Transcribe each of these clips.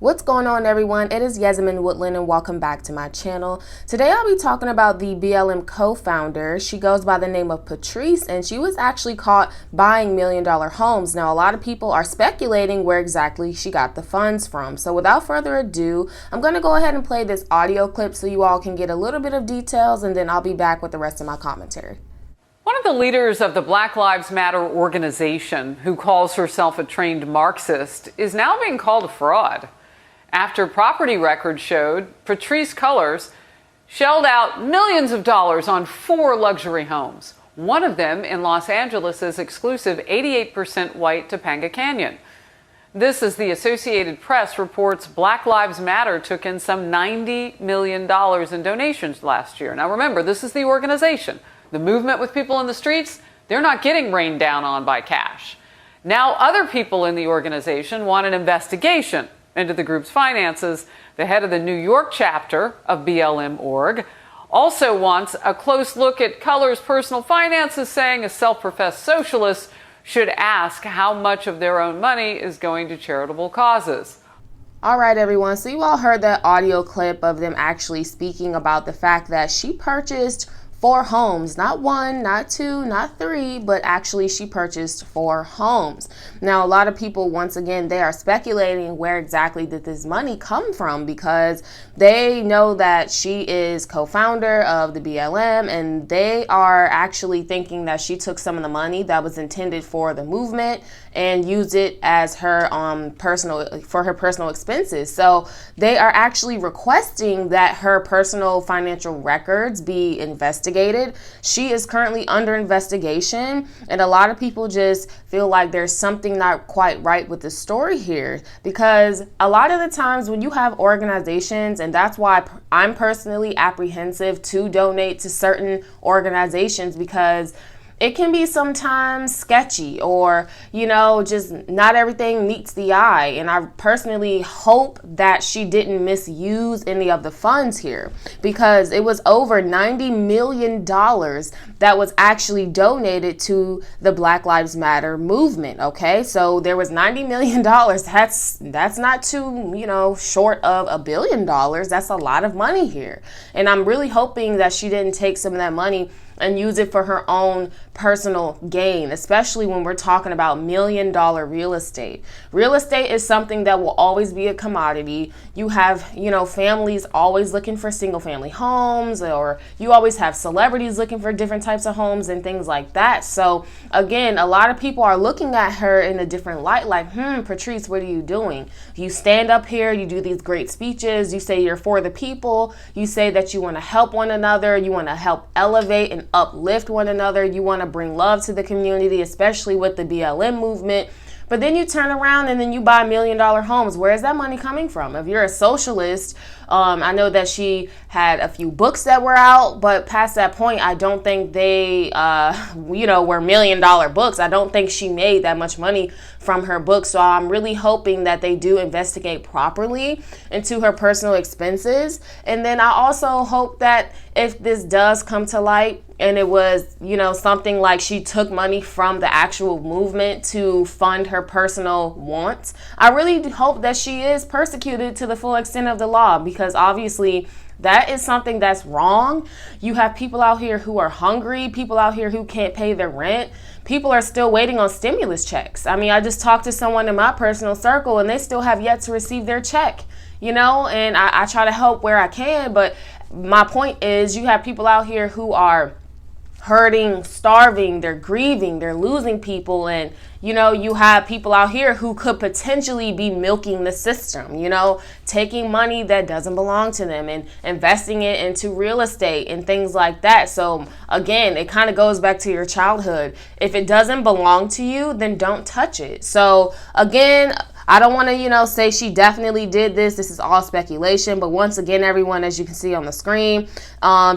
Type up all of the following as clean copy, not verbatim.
What's going on, everyone? It is Yasmin Woodland and welcome back to my channel. Today I'll be talking about the BLM co-founder. She goes by the name of Patrisse, and she was actually caught buying $1 million homes. Now, a lot of people are speculating where exactly she got the funds from. So without further ado, I'm going to go ahead and play this audio clip so you all can get a little bit of details, and then I'll be back with the rest of my commentary. One of the leaders of the Black Lives Matter organization, who calls herself a trained Marxist, is now being called a fraud after property records showed Patrisse Cullors shelled out millions of dollars on 4 luxury homes, one of them in Los Angeles' exclusive 88% white Topanga Canyon. This, as the Associated Press reports, Black Lives Matter took in some $90 million in donations last year. Now remember, this is the organization. The movement with people in the streets, they're not getting rained down on by cash. Now other people in the organization want an investigation into the group's finances. The head of the New York chapter of BLM.org also wants a close look at Cullors' personal finances, saying a self-professed socialist should ask how much of their own money is going to charitable causes. All right, everyone. So you all heard that audio clip of them actually speaking about the fact that she purchased 4 homes, not 1, not 2, not 3, but actually she purchased 4 homes. Now, a lot of people, once again, they are speculating where exactly did this money come from, because they know that she is co-founder of the BLM, and they are actually thinking that she took some of the money that was intended for the movement and used it as her personal expenses. So they are actually requesting that her personal financial records be investigated. She is currently under investigation, and a lot of people just feel like there's something not quite right with the story here, because a lot of the times when you have organizations, and that's why I'm personally apprehensive to donate to certain organizations, because it can be sometimes sketchy, or, you know, just not everything meets the eye. And I personally hope that she didn't misuse any of the funds here, because it was over $90 million that was actually donated to the Black Lives Matter movement. Okay, so there was $90 million. That's not too, short of $1 billion. That's a lot of money here. And I'm really hoping that she didn't take some of that money and use it for her own personal gain, especially when we're talking about $1 million real estate. Real estate is something that will always be a commodity. You have, families always looking for single family homes, or you always have celebrities looking for different types of homes and things like that. So again, a lot of people are looking at her in a different light, like, Patrisse, what are you doing? You stand up here, you do these great speeches, you say you're for the people, you say that you want to help one another, you want to help elevate and uplift one another, you want to bring love to the community, especially with the BLM movement. But then you turn around and then you buy $1 million homes. Where is that money coming from? If you're a socialist, I know that she had a few books that were out, but past that point, I don't think they, were $1 million books. I don't think she made that much money from her books. So I'm really hoping that they do investigate properly into her personal expenses. And then I also hope that if this does come to light, and it was, something like she took money from the actual movement to fund her personal wants, I really hope that she is persecuted to the full extent of the law, because obviously that is something that's wrong. You have people out here who are hungry, people out here who can't pay their rent. People are still waiting on stimulus checks. I mean, I just talked to someone in my personal circle and they still have yet to receive their check, and I try to help where I can. But my point is, you have people out here who are hurting, starving, they're grieving, they're losing people. And, you have people out here who could potentially be milking the system, taking money that doesn't belong to them and investing it into real estate and things like that. So again, it kind of goes back to your childhood. If it doesn't belong to you, then don't touch it. So again, I don't want to, say she definitely did this. This is all speculation. But once again, everyone, as you can see on the screen,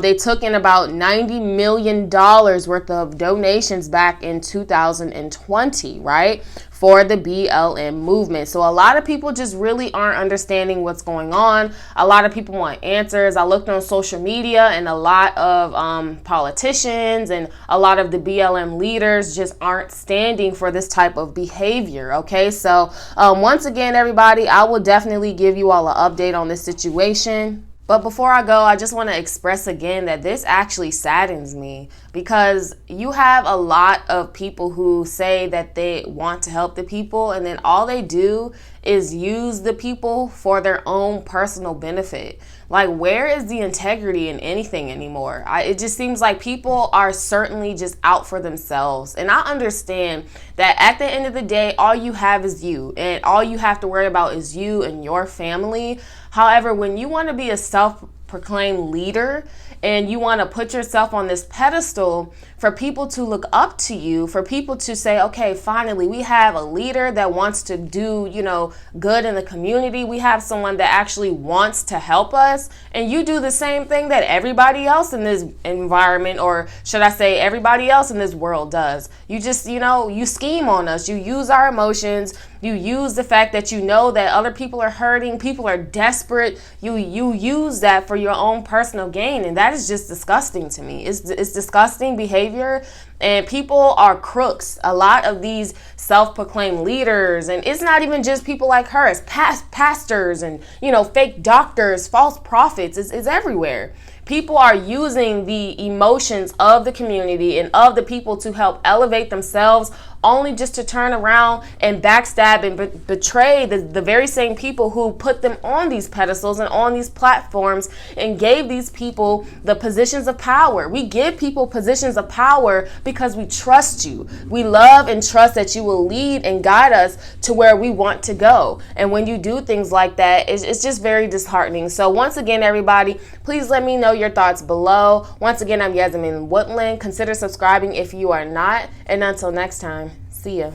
they took in about $90 million worth of donations back in 2020, right? for the BLM movement. So a lot of people just really aren't understanding what's going on. A lot of people want answers. I looked on social media, and a lot of politicians and a lot of the BLM leaders just aren't standing for this type of behavior. Okay, so once again, everybody, I will definitely give you all an update on this situation. But before I go, I just want to express again that this actually saddens me, because you have a lot of people who say that they want to help the people, and then all they do is use the people for their own personal benefit. Like, where is the integrity in anything anymore? It just seems like people are certainly just out for themselves. And I understand that at the end of the day, all you have is you, and all you have to worry about is you and your family. However, when you want to be a self-proclaimed leader and you want to put yourself on this pedestal for people to look up to you, for people to say, okay, finally, we have a leader that wants to do, good in the community. We have someone that actually wants to help us. And you do the same thing that everybody else in this environment, or should I say everybody else in this world does. You just, you scheme on us. You use our emotions. You use the fact that you know that other people are hurting, people are desperate. You use that for your own personal gain, and that is just disgusting to me. It's disgusting behavior, and people are crooks. A lot of these self-proclaimed leaders, and it's not even just people like her, it's pastors and fake doctors, false prophets. It's everywhere. People are using the emotions of the community and of the people to help elevate themselves, only just to turn around and backstab and betray the very same people who put them on these pedestals and on these platforms and gave these people the positions of power. We give people positions of power because we trust you. We love and trust that you will lead and guide us to where we want to go. And when you do things like that, it's just very disheartening. So once again, everybody, please let me know your thoughts below. Once again, I'm Yasmin Woodland. Consider subscribing if you are not. And until next time, see ya.